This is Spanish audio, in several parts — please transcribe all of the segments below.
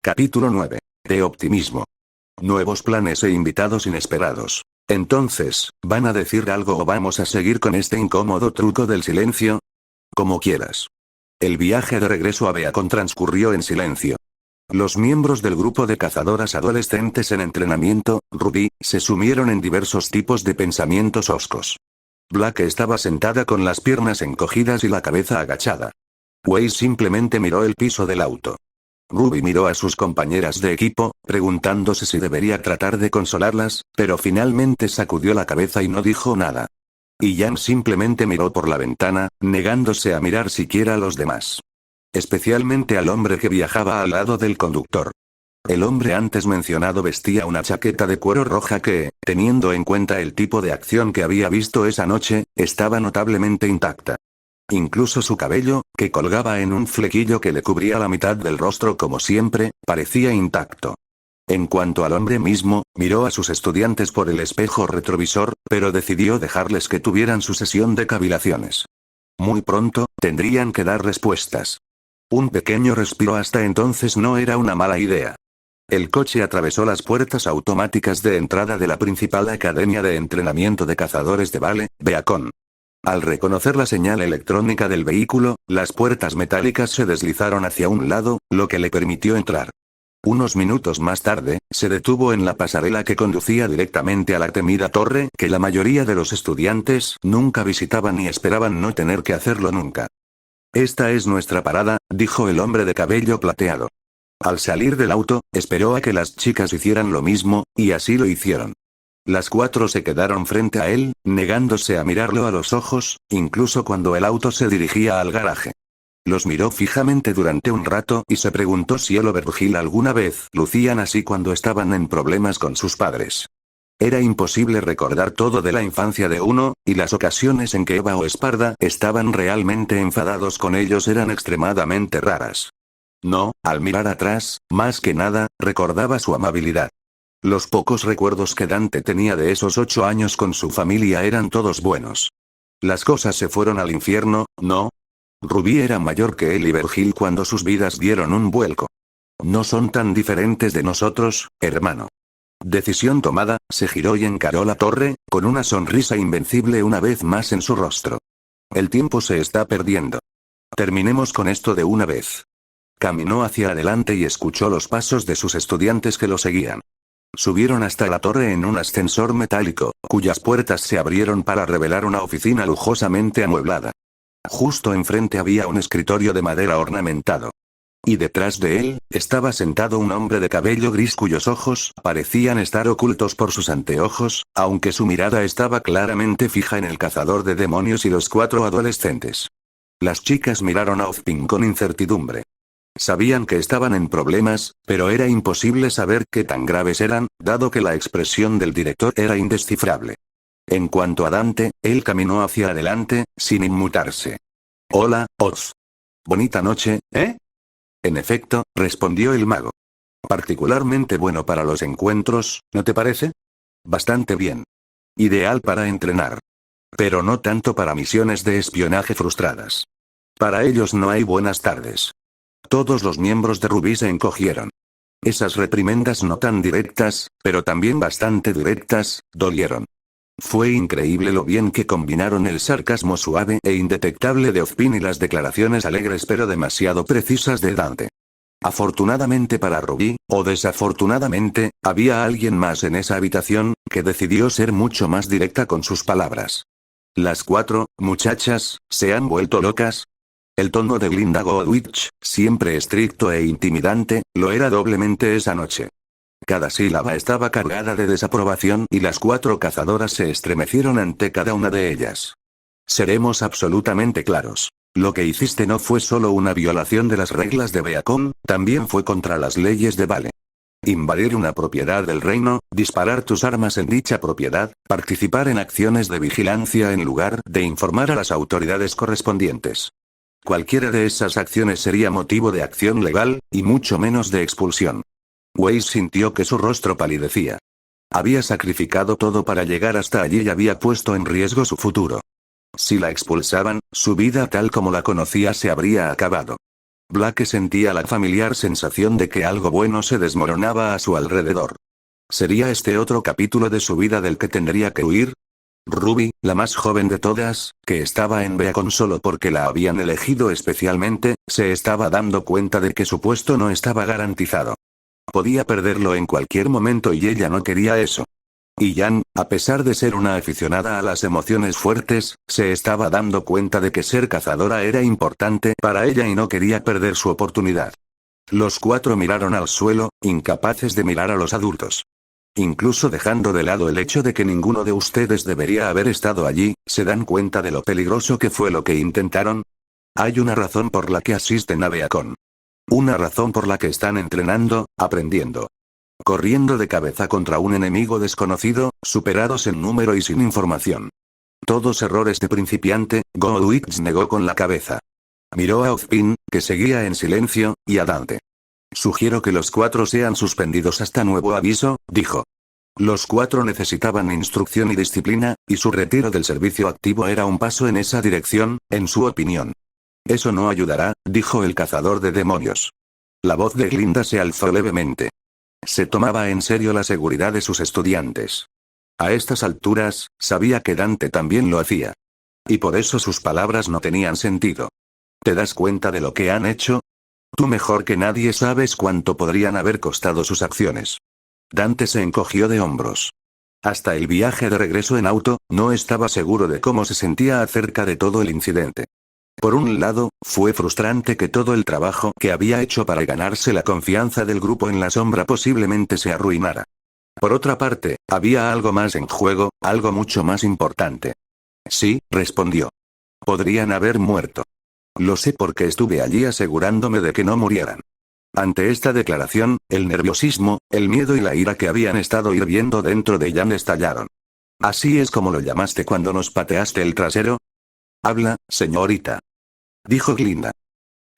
Capítulo 9. De optimismo. Nuevos planes e invitados inesperados. Entonces, ¿van a decir algo o vamos a seguir con este incómodo truco del silencio? Como quieras. El viaje de regreso a Beacon transcurrió en silencio. Los miembros del grupo de cazadoras adolescentes en entrenamiento, Ruby, se sumieron en diversos tipos de pensamientos hoscos. Black estaba sentada con las piernas encogidas y la cabeza agachada. Weiss simplemente miró el piso del auto. Ruby miró a sus compañeras de equipo, preguntándose si debería tratar de consolarlas, pero finalmente sacudió la cabeza y no dijo nada. Y Jan simplemente miró por la ventana, negándose a mirar siquiera a los demás. Especialmente al hombre que viajaba al lado del conductor. El hombre antes mencionado vestía una chaqueta de cuero roja que, teniendo en cuenta el tipo de acción que había visto esa noche, estaba notablemente intacta. Incluso su cabello, que colgaba en un flequillo que le cubría la mitad del rostro como siempre, parecía intacto. En cuanto al hombre mismo, miró a sus estudiantes por el espejo retrovisor, pero decidió dejarles que tuvieran su sesión de cavilaciones. Muy pronto, tendrían que dar respuestas. Un pequeño respiro hasta entonces no era una mala idea. El coche atravesó las puertas automáticas de entrada de la principal academia de entrenamiento de cazadores de Vale, Beacon. Al reconocer la señal electrónica del vehículo, las puertas metálicas se deslizaron hacia un lado, lo que le permitió entrar. Unos minutos más tarde, se detuvo en la pasarela que conducía directamente a la temida torre que la mayoría de los estudiantes nunca visitaban y esperaban no tener que hacerlo nunca. «Esta es nuestra parada», dijo el hombre de cabello plateado. Al salir del auto, esperó a que las chicas hicieran lo mismo, y así lo hicieron. Las cuatro se quedaron frente a él, negándose a mirarlo a los ojos, incluso cuando el auto se dirigía al garaje. Los miró fijamente durante un rato y se preguntó si él o Virgil alguna vez lucían así cuando estaban en problemas con sus padres. Era imposible recordar todo de la infancia de uno, y las ocasiones en que Eva o Esparda estaban realmente enfadados con ellos eran extremadamente raras. No, al mirar atrás, más que nada, recordaba su amabilidad. Los pocos recuerdos que Dante tenía de esos 8 años con su familia eran todos buenos. Las cosas se fueron al infierno, ¿no? Ruby era mayor que él y Virgil cuando sus vidas dieron un vuelco. No son tan diferentes de nosotros, hermano. Decisión tomada, se giró y encaró la torre, con una sonrisa invencible una vez más en su rostro. El tiempo se está perdiendo. Terminemos con esto de una vez. Caminó hacia adelante y escuchó los pasos de sus estudiantes que lo seguían. Subieron hasta la torre en un ascensor metálico, cuyas puertas se abrieron para revelar una oficina lujosamente amueblada. Justo enfrente había un escritorio de madera ornamentado. Y detrás de él, estaba sentado un hombre de cabello gris cuyos ojos parecían estar ocultos por sus anteojos, aunque su mirada estaba claramente fija en el cazador de demonios y los 4 adolescentes. Las chicas miraron a Ozpin con incertidumbre. Sabían que estaban en problemas, pero era imposible saber qué tan graves eran, dado que la expresión del director era indescifrable. En cuanto a Dante, él caminó hacia adelante, sin inmutarse. «Hola, Oz. Bonita noche, ¿eh?» «En efecto», respondió el mago. «Particularmente bueno para los encuentros, ¿no te parece?» «Bastante bien. Ideal para entrenar. Pero no tanto para misiones de espionaje frustradas. Para ellos no hay buenas tardes». Todos los miembros de Ruby se encogieron. Esas reprimendas no tan directas, pero también bastante directas, dolieron. Fue increíble lo bien que combinaron el sarcasmo suave e indetectable de Ozpin y las declaraciones alegres pero demasiado precisas de Dante. Afortunadamente para Ruby, o desafortunadamente, había alguien más en esa habitación, que decidió ser mucho más directa con sus palabras. «Las 4, muchachas, ¿se han vuelto locas?» El tono de Glinda Goldwich, siempre estricto e intimidante, lo era doblemente esa noche. Cada sílaba estaba cargada de desaprobación y las 4 cazadoras se estremecieron ante cada una de ellas. «Seremos absolutamente claros. Lo que hiciste no fue solo una violación de las reglas de Beacon, también fue contra las leyes de Vale. Invadir una propiedad del reino, disparar tus armas en dicha propiedad, participar en acciones de vigilancia en lugar de informar a las autoridades correspondientes. Cualquiera de esas acciones sería motivo de acción legal, y mucho menos de expulsión». Weiss sintió que su rostro palidecía. Había sacrificado todo para llegar hasta allí y había puesto en riesgo su futuro. Si la expulsaban, su vida tal como la conocía se habría acabado. Blake sentía la familiar sensación de que algo bueno se desmoronaba a su alrededor. ¿Sería este otro capítulo de su vida del que tendría que huir? Ruby, la más joven de todas, que estaba en Beacon solo porque la habían elegido especialmente, se estaba dando cuenta de que su puesto no estaba garantizado. Podía perderlo en cualquier momento y ella no quería eso. Y Jan, a pesar de ser una aficionada a las emociones fuertes, se estaba dando cuenta de que ser cazadora era importante para ella y no quería perder su oportunidad. Los cuatro miraron al suelo, incapaces de mirar a los adultos. Incluso dejando de lado el hecho de que ninguno de ustedes debería haber estado allí, ¿se dan cuenta de lo peligroso que fue lo que intentaron? Hay una razón por la que asisten a Beacon. Una razón por la que están entrenando, aprendiendo. Corriendo de cabeza contra un enemigo desconocido, superados en número y sin información. Todos errores de principiante, Godwix negó con la cabeza. Miró a Ozpin, que seguía en silencio, y a Dante. Sugiero que los cuatro sean suspendidos hasta nuevo aviso, dijo. Los cuatro necesitaban instrucción y disciplina, y su retiro del servicio activo era un paso en esa dirección, en su opinión. Eso no ayudará, dijo el cazador de demonios. La voz de Glinda se alzó levemente. Se tomaba en serio la seguridad de sus estudiantes. A estas alturas, sabía que Dante también lo hacía. Y por eso sus palabras no tenían sentido. ¿Te das cuenta de lo que han hecho? Tú mejor que nadie sabes cuánto podrían haber costado sus acciones. Dante se encogió de hombros. Hasta el viaje de regreso en auto, no estaba seguro de cómo se sentía acerca de todo el incidente. Por un lado, fue frustrante que todo el trabajo que había hecho para ganarse la confianza del grupo en la sombra posiblemente se arruinara. Por otra parte, había algo más en juego, algo mucho más importante. Sí, respondió. Podrían haber muerto. Lo sé porque estuve allí asegurándome de que no murieran. Ante esta declaración, el nerviosismo, el miedo y la ira que habían estado hirviendo dentro de Jan estallaron. ¿Así es como lo llamaste cuando nos pateaste el trasero? Habla, señorita. Dijo Glinda.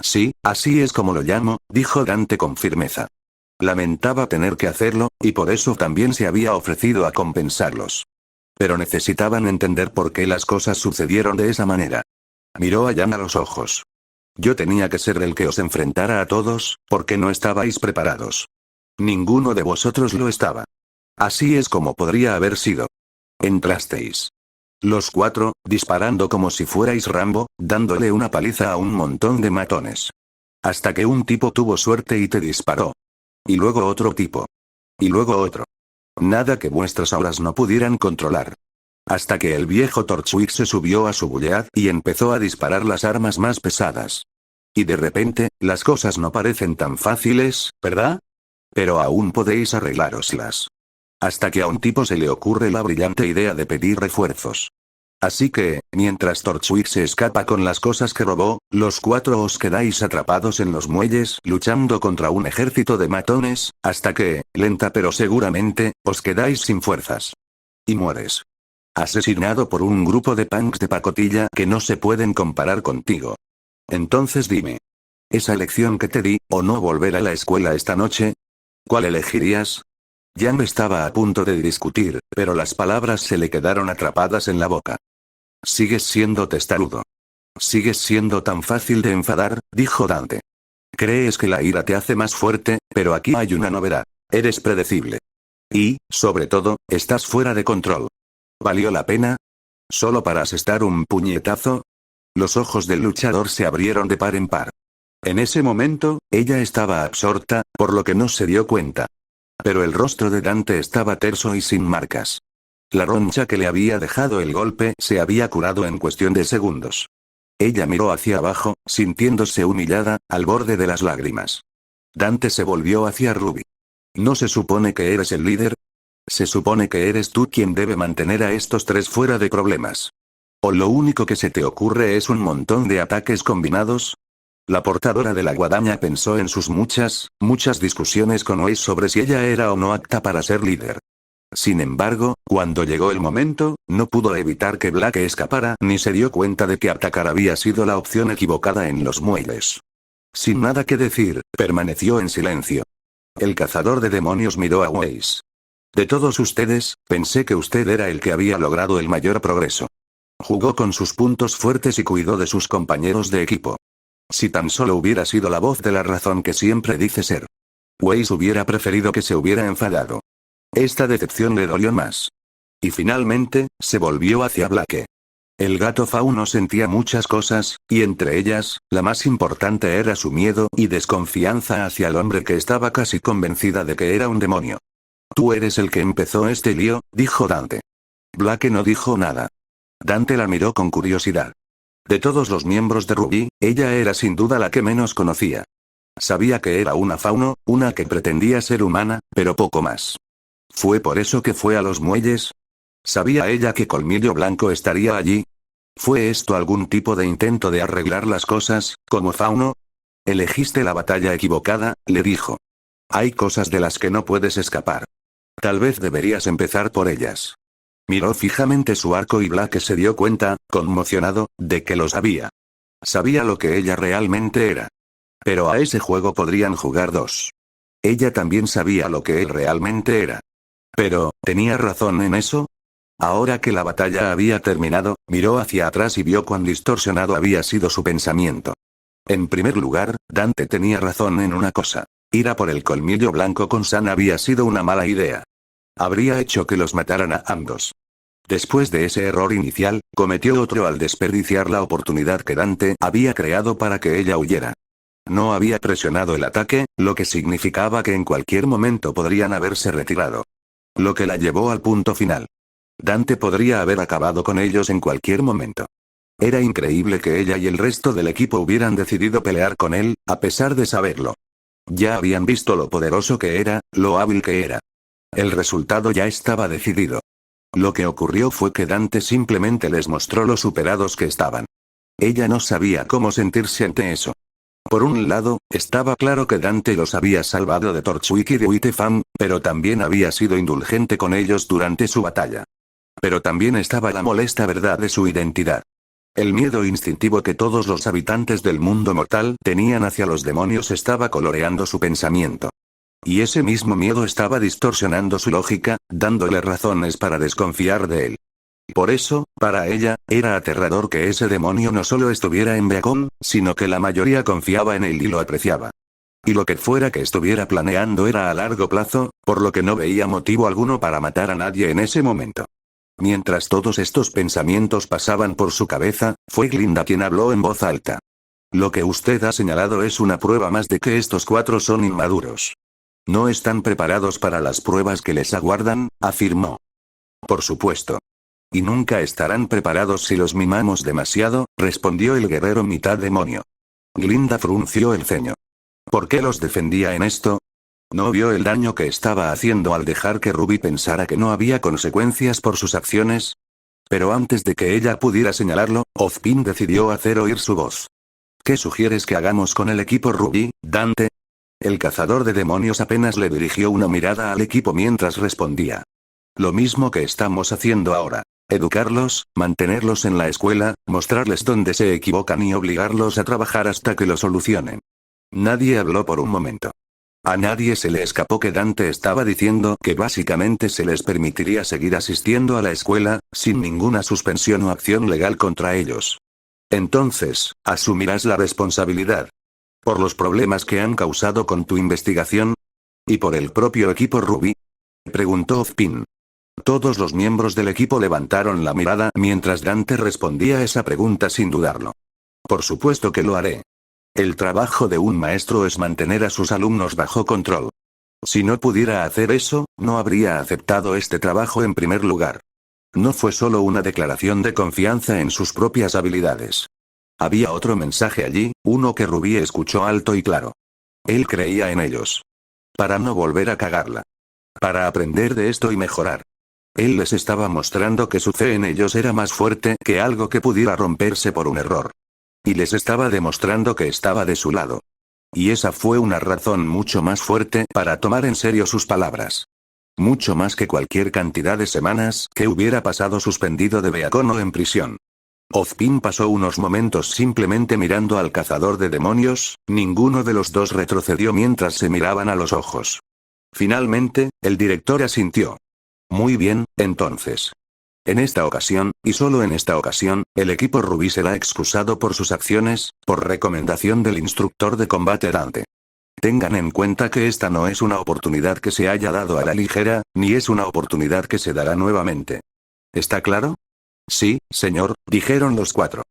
Sí, así es como lo llamo, dijo Dante con firmeza. Lamentaba tener que hacerlo, y por eso también se había ofrecido a compensarlos. Pero necesitaban entender por qué las cosas sucedieron de esa manera. Miró a Jan a los ojos. Yo tenía que ser el que os enfrentara a todos, porque no estabais preparados. Ninguno de vosotros lo estaba. Así es como podría haber sido. Entrasteis. Los cuatro, disparando como si fuerais Rambo, dándole una paliza a un montón de matones. Hasta que un tipo tuvo suerte y te disparó. Y luego otro tipo. Y luego otro. Nada que vuestras auras no pudieran controlar. Hasta que el viejo Torchwick se subió a su Bulead y empezó a disparar las armas más pesadas. Y de repente, las cosas no parecen tan fáciles, ¿verdad? Pero aún podéis arreglároslas. Hasta que a un tipo se le ocurre la brillante idea de pedir refuerzos. Así que, mientras Torchwick se escapa con las cosas que robó, los cuatro os quedáis atrapados en los muelles luchando contra un ejército de matones, hasta que, lenta pero seguramente, os quedáis sin fuerzas. Y mueres. Asesinado por un grupo de punks de pacotilla que no se pueden comparar contigo. Entonces dime. ¿Esa lección que te di, o no volver a la escuela esta noche? ¿Cuál elegirías? Jan estaba a punto de discutir, pero las palabras se le quedaron atrapadas en la boca. Sigues siendo testarudo. Sigues siendo tan fácil de enfadar, dijo Dante. Crees que la ira te hace más fuerte, pero aquí hay una novedad. Eres predecible. Y, sobre todo, estás fuera de control. ¿Valió la pena? ¿Solo para asestar un puñetazo? Los ojos del luchador se abrieron de par en par. En ese momento, ella estaba absorta, por lo que no se dio cuenta. Pero el rostro de Dante estaba terso y sin marcas. La roncha que le había dejado el golpe se había curado en cuestión de segundos. Ella miró hacia abajo, sintiéndose humillada, al borde de las lágrimas. Dante se volvió hacia Ruby. ¿No se supone que eres el líder? Se supone que eres tú quien debe mantener a estos tres fuera de problemas. ¿O lo único que se te ocurre es un montón de ataques combinados? La portadora de la guadaña pensó en sus muchas discusiones con Ois sobre si ella era o no apta para ser líder. Sin embargo, cuando llegó el momento, no pudo evitar que Blake escapara ni se dio cuenta de que atacar había sido la opción equivocada en los muelles. Sin nada que decir, permaneció en silencio. El cazador de demonios miró a Weiss. De todos ustedes, pensé que usted era el que había logrado el mayor progreso. Jugó con sus puntos fuertes y cuidó de sus compañeros de equipo. Si tan solo hubiera sido la voz de la razón que siempre dice ser. Weiss hubiera preferido que se hubiera enfadado. Esta decepción le dolió más. Y finalmente, se volvió hacia Blake. El gato fauno sentía muchas cosas, y entre ellas, la más importante era su miedo y desconfianza hacia el hombre que estaba casi convencida de que era un demonio. Tú eres el que empezó este lío, dijo Dante. Blake no dijo nada. Dante la miró con curiosidad. De todos los miembros de Ruby, ella era sin duda la que menos conocía. Sabía que era una fauno, una que pretendía ser humana, pero poco más. ¿Fue por eso que fue a los muelles? ¿Sabía ella que Colmillo Blanco estaría allí? ¿Fue esto algún tipo de intento de arreglar las cosas, como fauno? Elegiste la batalla equivocada, le dijo. Hay cosas de las que no puedes escapar. Tal vez deberías empezar por ellas. Miró fijamente su arco y Blake se dio cuenta, conmocionado, de que lo sabía. Sabía lo que ella realmente era. Pero a ese juego podrían jugar dos. Ella también sabía lo que él realmente era. Pero, ¿tenía razón en eso? Ahora que la batalla había terminado, miró hacia atrás y vio cuán distorsionado había sido su pensamiento. En primer lugar, Dante tenía razón en una cosa. Ir a por el colmillo blanco con San había sido una mala idea. Habría hecho que los mataran a ambos. Después de ese error inicial, cometió otro al desperdiciar la oportunidad que Dante había creado para que ella huyera. No había presionado el ataque, lo que significaba que en cualquier momento podrían haberse retirado. Lo que la llevó al punto final. Dante podría haber acabado con ellos en cualquier momento. Era increíble que ella y el resto del equipo hubieran decidido pelear con él, a pesar de saberlo. Ya habían visto lo poderoso que era, lo hábil que era. El resultado ya estaba decidido. Lo que ocurrió fue que Dante simplemente les mostró lo superados que estaban. Ella no sabía cómo sentirse ante eso. Por un lado, estaba claro que Dante los había salvado de Torchwick y de Whitefang, pero también había sido indulgente con ellos durante su batalla. Pero también estaba la molesta verdad de su identidad. El miedo instintivo que todos los habitantes del mundo mortal tenían hacia los demonios estaba coloreando su pensamiento. Y ese mismo miedo estaba distorsionando su lógica, dándole razones para desconfiar de él. Por eso, para ella, era aterrador que ese demonio no solo estuviera en Beacon, sino que la mayoría confiaba en él y lo apreciaba. Y lo que fuera que estuviera planeando era a largo plazo, por lo que no veía motivo alguno para matar a nadie en ese momento. Mientras todos estos pensamientos pasaban por su cabeza, fue Glinda quien habló en voz alta. Lo que usted ha señalado es una prueba más de que estos cuatro son inmaduros. No están preparados para las pruebas que les aguardan, afirmó. Por supuesto. Y nunca estarán preparados si los mimamos demasiado, respondió el guerrero mitad demonio. Glinda frunció el ceño. ¿Por qué los defendía en esto? ¿No vio el daño que estaba haciendo al dejar que Ruby pensara que no había consecuencias por sus acciones? Pero antes de que ella pudiera señalarlo, Ozpin decidió hacer oír su voz. ¿Qué sugieres que hagamos con el equipo Ruby, Dante? El cazador de demonios apenas le dirigió una mirada al equipo mientras respondía. Lo mismo que estamos haciendo ahora. Educarlos, mantenerlos en la escuela, mostrarles dónde se equivocan y obligarlos a trabajar hasta que lo solucionen. Nadie habló por un momento. A nadie se le escapó que Dante estaba diciendo que básicamente se les permitiría seguir asistiendo a la escuela, sin ninguna suspensión o acción legal contra ellos. Entonces, asumirás la responsabilidad. ¿Por los problemas que han causado con tu investigación? ¿Y por el propio equipo Ruby? Preguntó Ozpin. Todos los miembros del equipo levantaron la mirada mientras Dante respondía esa pregunta sin dudarlo. Por supuesto que lo haré. El trabajo de un maestro es mantener a sus alumnos bajo control. Si no pudiera hacer eso, no habría aceptado este trabajo en primer lugar. No fue solo una declaración de confianza en sus propias habilidades. Había otro mensaje allí, uno que Ruby escuchó alto y claro. Él creía en ellos. Para no volver a cagarla. Para aprender de esto y mejorar. Él les estaba mostrando que su fe en ellos era más fuerte que algo que pudiera romperse por un error. Y les estaba demostrando que estaba de su lado. Y esa fue una razón mucho más fuerte para tomar en serio sus palabras. Mucho más que cualquier cantidad de semanas que hubiera pasado suspendido de Beacon o en prisión. Ozpin pasó unos momentos simplemente mirando al cazador de demonios, ninguno de los dos retrocedió mientras se miraban a los ojos. Finalmente, el director asintió. Muy bien, entonces. En esta ocasión, y solo en esta ocasión, el equipo Rubí será excusado por sus acciones, por recomendación del instructor de combate Dante. Tengan en cuenta que esta no es una oportunidad que se haya dado a la ligera, ni es una oportunidad que se dará nuevamente. ¿Está claro? Sí, señor, dijeron los cuatro.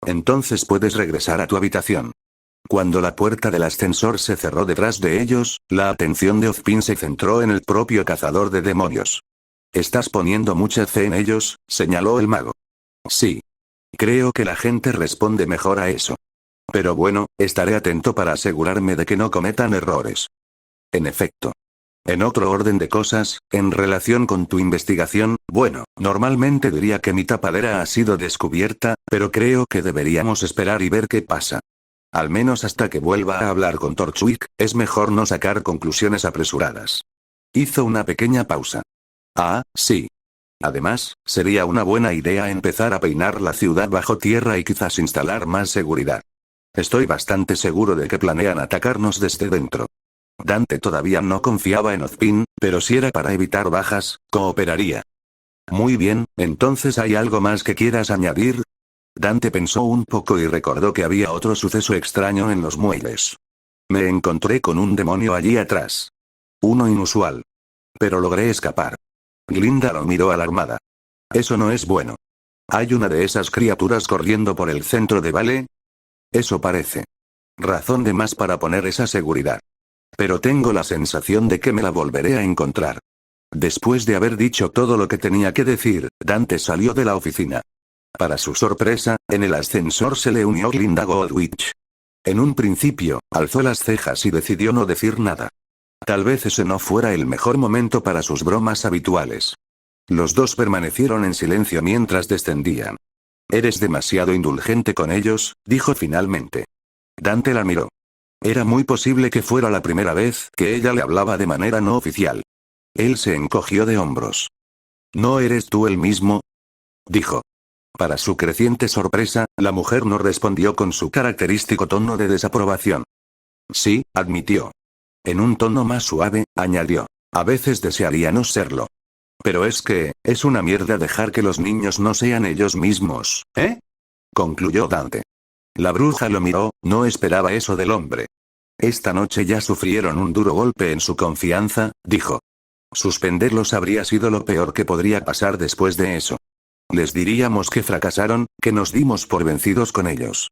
Entonces puedes regresar a tu habitación. Cuando la puerta del ascensor se cerró detrás de ellos, la atención de Ozpin se centró en el propio cazador de demonios. Estás poniendo mucha fe en ellos, señaló el mago. Sí. Creo que la gente responde mejor a eso. Pero bueno, estaré atento para asegurarme de que no cometan errores. En efecto. En otro orden de cosas, en relación con tu investigación, bueno, normalmente diría que mi tapadera ha sido descubierta, pero creo que deberíamos esperar y ver qué pasa. Al menos hasta que vuelva a hablar con Torchwick, es mejor no sacar conclusiones apresuradas. Hizo una pequeña pausa. Ah, sí. Además, sería una buena idea empezar a peinar la ciudad bajo tierra y quizás instalar más seguridad. Estoy bastante seguro de que planean atacarnos desde dentro. Dante todavía no confiaba en Ozpin, pero si era para evitar bajas, cooperaría. Muy bien, entonces ¿hay algo más que quieras añadir? Dante pensó un poco y recordó que había otro suceso extraño en los muelles. Me encontré con un demonio allí atrás. Uno inusual. Pero logré escapar. Glinda lo miró alarmada. Eso no es bueno. ¿Hay una de esas criaturas corriendo por el centro de Vale? Eso parece. Razón de más para poner esa seguridad. Pero tengo la sensación de que me la volveré a encontrar. Después de haber dicho todo lo que tenía que decir, Dante salió de la oficina. Para su sorpresa, en el ascensor se le unió Glinda Goldwitch. En un principio, alzó las cejas y decidió no decir nada. Tal vez ese no fuera el mejor momento para sus bromas habituales. Los dos permanecieron en silencio mientras descendían. Eres demasiado indulgente con ellos, dijo finalmente. Dante la miró. Era muy posible que fuera la primera vez que ella le hablaba de manera no oficial. Él se encogió de hombros. ¿No eres tú el mismo? Dijo. Para su creciente sorpresa, la mujer no respondió con su característico tono de desaprobación. Sí, admitió. En un tono más suave, añadió. A veces desearía no serlo. Pero es que, es una mierda dejar que los niños no sean ellos mismos, ¿eh? Concluyó Dante. La bruja lo miró, no esperaba eso del hombre. Esta noche ya sufrieron un duro golpe en su confianza, dijo. Suspenderlos habría sido lo peor que podría pasar después de eso. Les diríamos que fracasaron, que nos dimos por vencidos con ellos.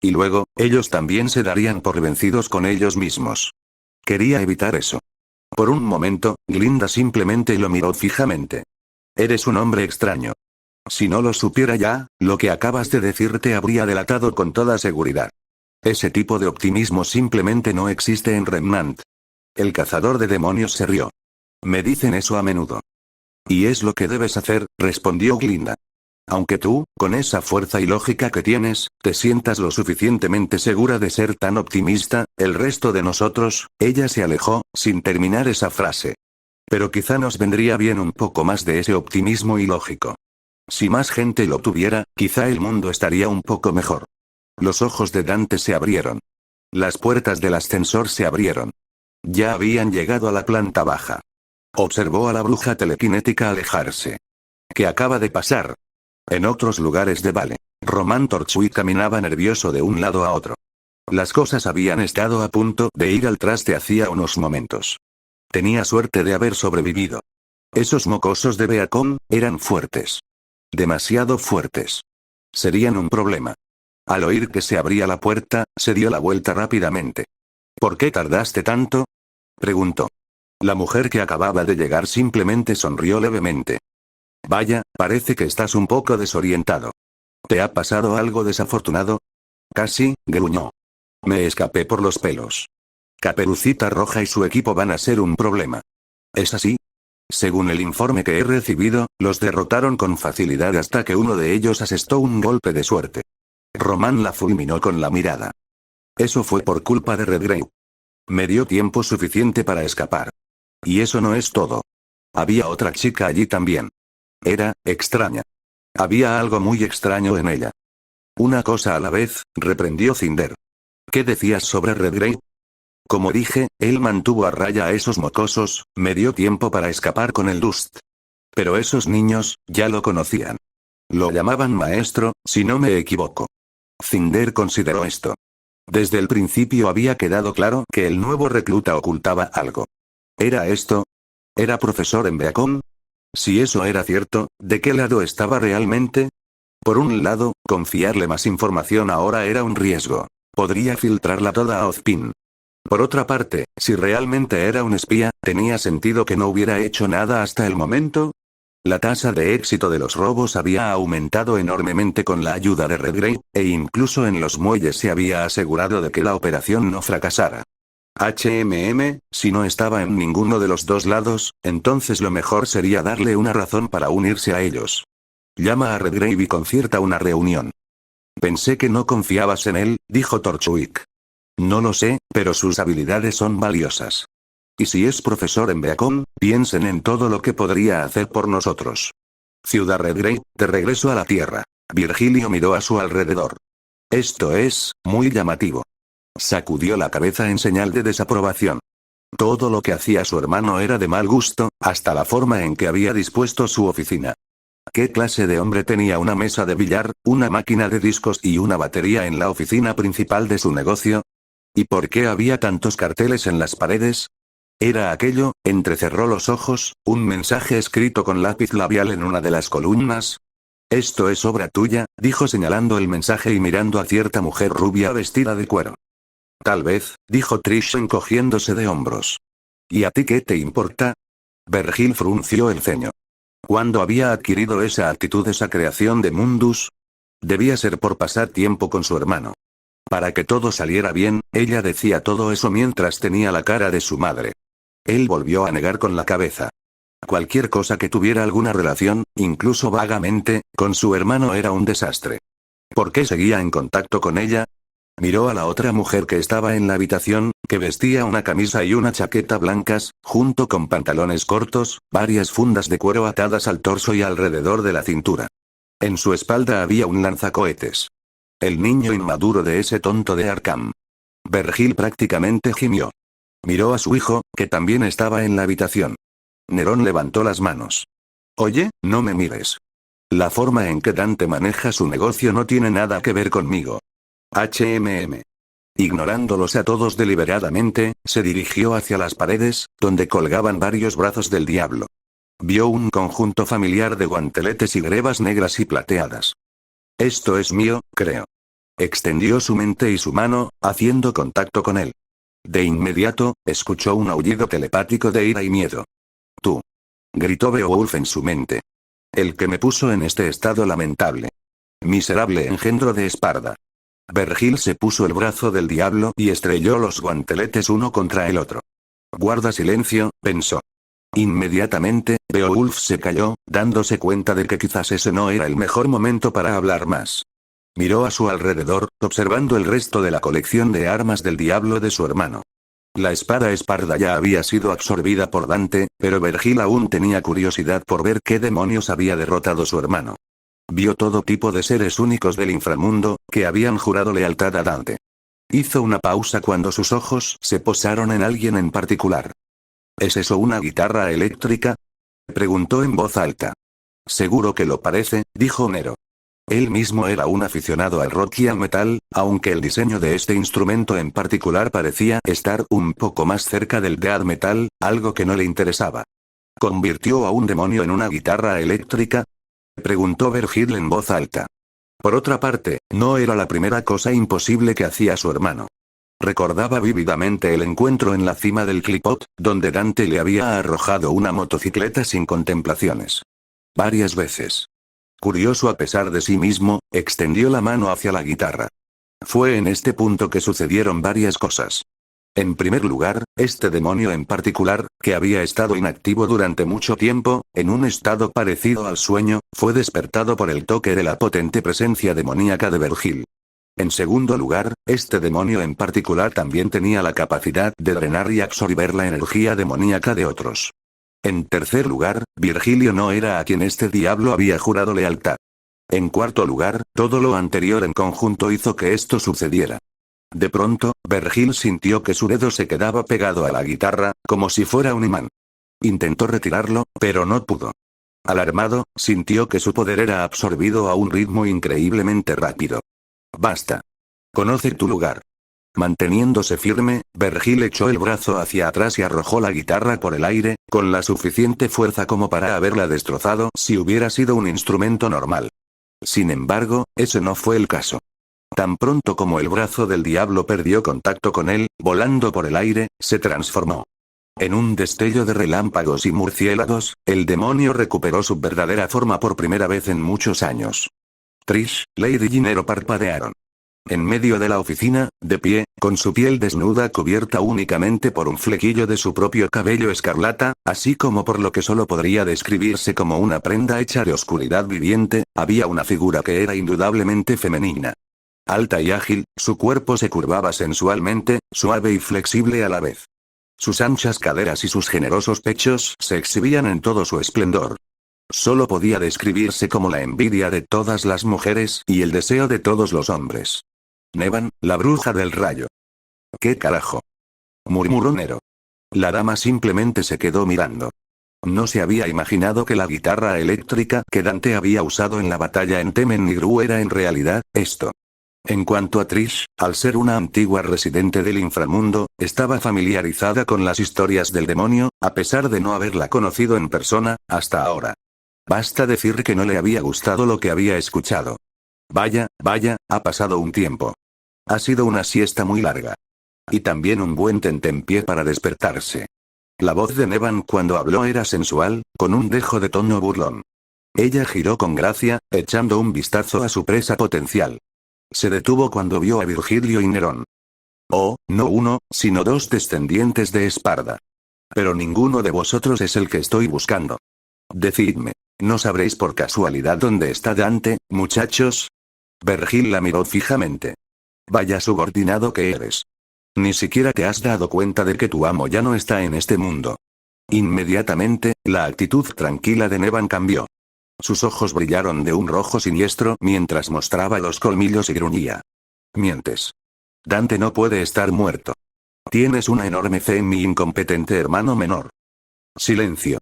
Y luego, ellos también se darían por vencidos con ellos mismos. Quería evitar eso. Por un momento, Glinda simplemente lo miró fijamente. Eres un hombre extraño. Si no lo supiera ya, lo que acabas de decir te habría delatado con toda seguridad. Ese tipo de optimismo simplemente no existe en Remnant. El cazador de demonios se rió. Me dicen eso a menudo. Y es lo que debes hacer, respondió Glinda. Aunque tú, con esa fuerza y lógica que tienes, te sientas lo suficientemente segura de ser tan optimista, el resto de nosotros, ella se alejó, sin terminar esa frase. Pero quizá nos vendría bien un poco más de ese optimismo ilógico. Si más gente lo tuviera, quizá el mundo estaría un poco mejor. Los ojos de Dante se abrieron. Las puertas del ascensor se abrieron. Ya habían llegado a la planta baja. Observó a la bruja telequinética alejarse. ¿Qué acaba de pasar? En otros lugares de Vale, Román Torchwick caminaba nervioso de un lado a otro. Las cosas habían estado a punto de ir al traste hacía unos momentos. Tenía suerte de haber sobrevivido. Esos mocosos de Beacon eran fuertes. Demasiado fuertes. Serían un problema. Al oír que se abría la puerta, se dio la vuelta rápidamente. ¿Por qué tardaste tanto? Preguntó. La mujer que acababa de llegar simplemente sonrió levemente. Vaya, parece que estás un poco desorientado. ¿Te ha pasado algo desafortunado? Casi, gruñó. Me escapé por los pelos. Caperucita Roja y su equipo van a ser un problema. ¿Es así? Según el informe que he recibido, los derrotaron con facilidad hasta que uno de ellos asestó un golpe de suerte. Román la fulminó con la mirada. Eso fue por culpa de Redgrave. Me dio tiempo suficiente para escapar. Y eso no es todo. Había otra chica allí también. Era extraña. Había algo muy extraño en ella. Una cosa a la vez, reprendió Cinder. ¿Qué decías sobre Redgrave? Como dije, él mantuvo a raya a esos mocosos, me dio tiempo para escapar con el Dust. Pero esos niños, ya lo conocían. Lo llamaban maestro, si no me equivoco. Cinder consideró esto. Desde el principio había quedado claro que el nuevo recluta ocultaba algo. ¿Era esto? ¿Era profesor en Beacon? Si eso era cierto, ¿de qué lado estaba realmente? Por un lado, confiarle más información ahora era un riesgo. Podría filtrarla toda a Ozpin. Por otra parte, si realmente era un espía, ¿tenía sentido que no hubiera hecho nada hasta el momento? La tasa de éxito de los robos había aumentado enormemente con la ayuda de Redgrave, e incluso en los muelles se había asegurado de que la operación no fracasara. Si no estaba en ninguno de los dos lados, entonces lo mejor sería darle una razón para unirse a ellos. Llama a Redgrave y concierta una reunión. Pensé que no confiabas en él, dijo Torchwick. No lo sé, pero sus habilidades son valiosas. Y si es profesor en Beacon, piensen en todo lo que podría hacer por nosotros. Ciudad Redgrave, de regreso a la Tierra. Virgilio miró a su alrededor. Esto es, muy llamativo. Sacudió la cabeza en señal de desaprobación. Todo lo que hacía su hermano era de mal gusto, hasta la forma en que había dispuesto su oficina. ¿Qué clase de hombre tenía una mesa de billar, una máquina de discos y una batería en la oficina principal de su negocio? ¿Y por qué había tantos carteles en las paredes? ¿Era aquello? Entrecerró los ojos, un mensaje escrito con lápiz labial en una de las columnas. Esto es obra tuya, dijo señalando el mensaje y mirando a cierta mujer rubia vestida de cuero. Tal vez, dijo Trish encogiéndose de hombros. ¿Y a ti qué te importa? Vergil frunció el ceño. ¿Cuándo había adquirido esa actitud, esa creación de Mundus? Debía ser por pasar tiempo con su hermano. Para que todo saliera bien, ella decía todo eso mientras tenía la cara de su madre. Él volvió a negar con la cabeza. Cualquier cosa que tuviera alguna relación, incluso vagamente, con su hermano era un desastre. ¿Por qué seguía en contacto con ella? Miró a la otra mujer que estaba en la habitación, que vestía una camisa y una chaqueta blancas, junto con pantalones cortos, varias fundas de cuero atadas al torso y alrededor de la cintura. En su espalda había un lanzacohetes. El niño inmaduro de ese tonto de Arkham. Vergil prácticamente gimió. Miró a su hijo, que también estaba en la habitación. Nerón levantó las manos. Oye, no me mires. La forma en que Dante maneja su negocio no tiene nada que ver conmigo. Ignorándolos a todos deliberadamente, se dirigió hacia las paredes, donde colgaban varios brazos del diablo. Vio un conjunto familiar de guanteletes y grebas negras y plateadas. Esto es mío, creo. Extendió su mente y su mano, haciendo contacto con él. De inmediato, escuchó un aullido telepático de ira y miedo. Tú. Gritó Beowulf en su mente. El que me puso en este estado lamentable. Miserable engendro de Esparda. Vergil se puso el brazo del diablo y estrelló los guanteletes uno contra el otro. Guarda silencio, pensó. Inmediatamente, Beowulf se calló, dándose cuenta de que quizás ese no era el mejor momento para hablar más. Miró a su alrededor, observando el resto de la colección de armas del diablo de su hermano. La espada Esparda ya había sido absorbida por Dante, pero Vergil aún tenía curiosidad por ver qué demonios había derrotado su hermano. Vio todo tipo de seres únicos del inframundo, que habían jurado lealtad a Dante. Hizo una pausa cuando sus ojos se posaron en alguien en particular. ¿Es eso una guitarra eléctrica? Preguntó en voz alta. Seguro que lo parece, dijo Nero. Él mismo era un aficionado al rock y al metal, aunque el diseño de este instrumento en particular parecía estar un poco más cerca del death metal, algo que no le interesaba. ¿Convirtió a un demonio en una guitarra eléctrica? Preguntó Vergil en voz alta. Por otra parte, no era la primera cosa imposible que hacía su hermano. Recordaba vívidamente el encuentro en la cima del Clipot, donde Dante le había arrojado una motocicleta sin contemplaciones. Varias veces. Curioso a pesar de sí mismo, extendió la mano hacia la guitarra. Fue en este punto que sucedieron varias cosas. En primer lugar, este demonio en particular, que había estado inactivo durante mucho tiempo, en un estado parecido al sueño, fue despertado por el toque de la potente presencia demoníaca de Vergil. En segundo lugar, este demonio en particular también tenía la capacidad de drenar y absorber la energía demoníaca de otros. En tercer lugar, Virgilio no era a quien este diablo había jurado lealtad. En cuarto lugar, todo lo anterior en conjunto hizo que esto sucediera. De pronto, Vergil sintió que su dedo se quedaba pegado a la guitarra, como si fuera un imán. Intentó retirarlo, pero no pudo. Alarmado, sintió que su poder era absorbido a un ritmo increíblemente rápido. Basta. Conoce tu lugar. Manteniéndose firme, Vergil echó el brazo hacia atrás y arrojó la guitarra por el aire, con la suficiente fuerza como para haberla destrozado si hubiera sido un instrumento normal. Sin embargo, ese no fue el caso. Tan pronto como el brazo del diablo perdió contacto con él, volando por el aire, se transformó. En un destello de relámpagos y murciélagos, el demonio recuperó su verdadera forma por primera vez en muchos años. Trish, Lady y Nero parpadearon. En medio de la oficina, de pie, con su piel desnuda cubierta únicamente por un flequillo de su propio cabello escarlata, así como por lo que solo podría describirse como una prenda hecha de oscuridad viviente, había una figura que era indudablemente femenina. Alta y ágil, su cuerpo se curvaba sensualmente, suave y flexible a la vez. Sus anchas caderas y sus generosos pechos se exhibían en todo su esplendor. Solo podía describirse como la envidia de todas las mujeres y el deseo de todos los hombres. Nevan, la bruja del rayo. ¿Qué carajo?, murmuró Nero. La dama simplemente se quedó mirando. No se había imaginado que la guitarra eléctrica que Dante había usado en la batalla en Temen y Gru era en realidad esto. En cuanto a Trish, al ser una antigua residente del inframundo, estaba familiarizada con las historias del demonio, a pesar de no haberla conocido en persona, hasta ahora. Basta decir que no le había gustado lo que había escuchado. Vaya, ha pasado un tiempo. Ha sido una siesta muy larga. Y también un buen tentempié para despertarse. La voz de Nevan cuando habló era sensual, con un dejo de tono burlón. Ella giró con gracia, echando un vistazo a su presa potencial. Se detuvo cuando vio a Virgilio y Nerón. Oh, no uno, sino dos descendientes de Esparda. Pero ninguno de vosotros es el que estoy buscando. Decidme, ¿no sabréis por casualidad dónde está Dante, muchachos? Vergil la miró fijamente. Vaya subordinado que eres. Ni siquiera te has dado cuenta de que tu amo ya no está en este mundo. Inmediatamente, la actitud tranquila de Nevan cambió. Sus ojos brillaron de un rojo siniestro mientras mostraba los colmillos y gruñía. Mientes. Dante no puede estar muerto. Tienes una enorme fe en mi incompetente hermano menor. Silencio.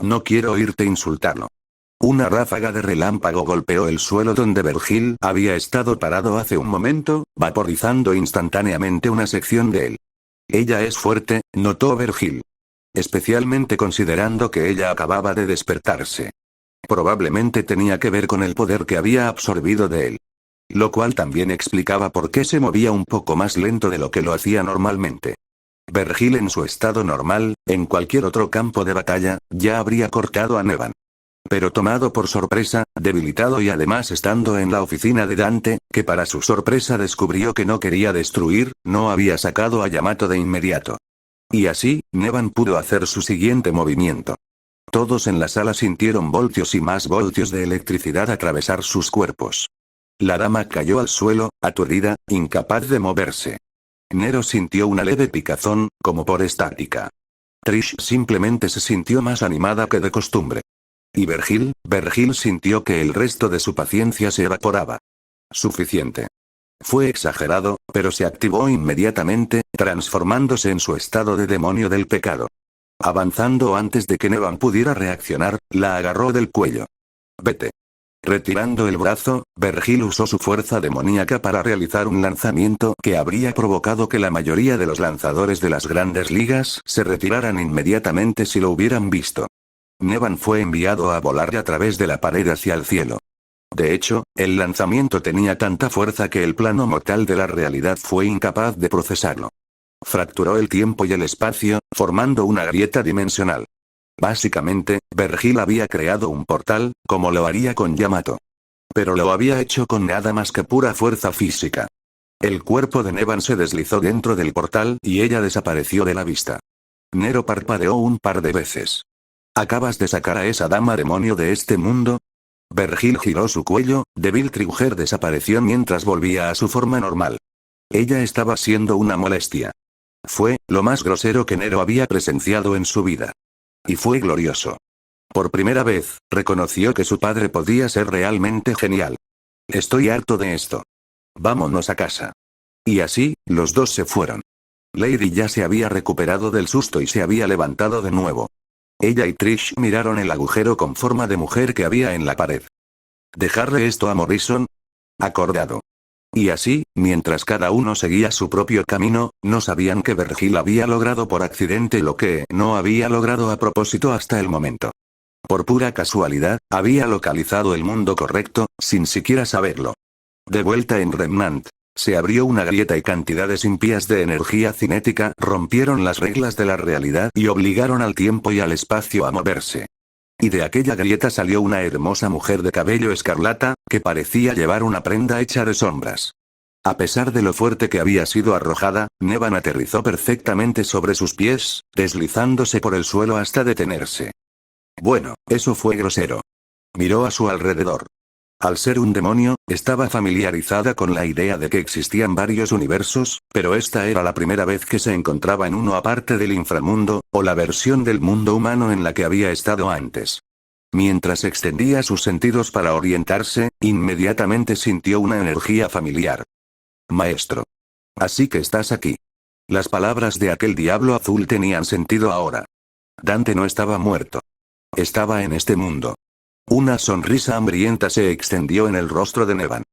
No quiero oírte insultarlo. Una ráfaga de relámpago golpeó el suelo donde Vergil había estado parado hace un momento, vaporizando instantáneamente una sección de él. Ella es fuerte, notó Vergil. Especialmente considerando que ella acababa de despertarse. Probablemente tenía que ver con el poder que había absorbido de él. Lo cual también explicaba por qué se movía un poco más lento de lo que lo hacía normalmente. Vergil en su estado normal, en cualquier otro campo de batalla, ya habría cortado a Nevan. Pero tomado por sorpresa, debilitado y además estando en la oficina de Dante, que para su sorpresa descubrió que no quería destruir, no había sacado a Yamato de inmediato. Y así, Nevan pudo hacer su siguiente movimiento. Todos en la sala sintieron voltios y más voltios de electricidad atravesar sus cuerpos. La dama cayó al suelo, aturdida, incapaz de moverse. Nero sintió una leve picazón, como por estática. Trish simplemente se sintió más animada que de costumbre. Y Vergil sintió que el resto de su paciencia se evaporaba. Suficiente. Fue exagerado, pero se activó inmediatamente, transformándose en su estado de demonio del pecado. Avanzando antes de que Nevan pudiera reaccionar, la agarró del cuello. Vete. Retirando el brazo, Vergil usó su fuerza demoníaca para realizar un lanzamiento que habría provocado que la mayoría de los lanzadores de las grandes ligas se retiraran inmediatamente si lo hubieran visto. Nevan fue enviado a volar a través de la pared hacia el cielo. De hecho, el lanzamiento tenía tanta fuerza que el plano mortal de la realidad fue incapaz de procesarlo. Fracturó el tiempo y el espacio, formando una grieta dimensional. Básicamente, Vergil había creado un portal, como lo haría con Yamato. Pero lo había hecho con nada más que pura fuerza física. El cuerpo de Nevan se deslizó dentro del portal y ella desapareció de la vista. Nero parpadeó un par de veces. ¿Acabas de sacar a esa dama demonio de este mundo? Vergil giró su cuello, débil Triuger desapareció mientras volvía a su forma normal. Ella estaba siendo una molestia. Fue lo más grosero que Nero había presenciado en su vida. Y fue glorioso. Por primera vez, reconoció que su padre podía ser realmente genial. Estoy harto de esto. Vámonos a casa. Y así, los dos se fueron. Lady ya se había recuperado del susto y se había levantado de nuevo. Ella y Trish miraron el agujero con forma de mujer que había en la pared. ¿Dejarle esto a Morrison? Acordado. Y así, mientras cada uno seguía su propio camino, no sabían que Vergil había logrado por accidente lo que no había logrado a propósito hasta el momento. Por pura casualidad, había localizado el mundo correcto, sin siquiera saberlo. De vuelta en Remnant, se abrió una grieta y cantidades impías de energía cinética rompieron las reglas de la realidad y obligaron al tiempo y al espacio a moverse. Y de aquella grieta salió una hermosa mujer de cabello escarlata, que parecía llevar una prenda hecha de sombras. A pesar de lo fuerte que había sido arrojada, Nevan aterrizó perfectamente sobre sus pies, deslizándose por el suelo hasta detenerse. Bueno, eso fue grosero. Miró a su alrededor. Al ser un demonio, estaba familiarizada con la idea de que existían varios universos, pero esta era la primera vez que se encontraba en uno aparte del inframundo, o la versión del mundo humano en la que había estado antes. Mientras extendía sus sentidos para orientarse, inmediatamente sintió una energía familiar. Maestro. Así que estás aquí. Las palabras de aquel diablo azul tenían sentido ahora. Dante no estaba muerto. Estaba en este mundo. Una sonrisa hambrienta se extendió en el rostro de Nevan.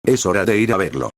Es hora de ir a verlo.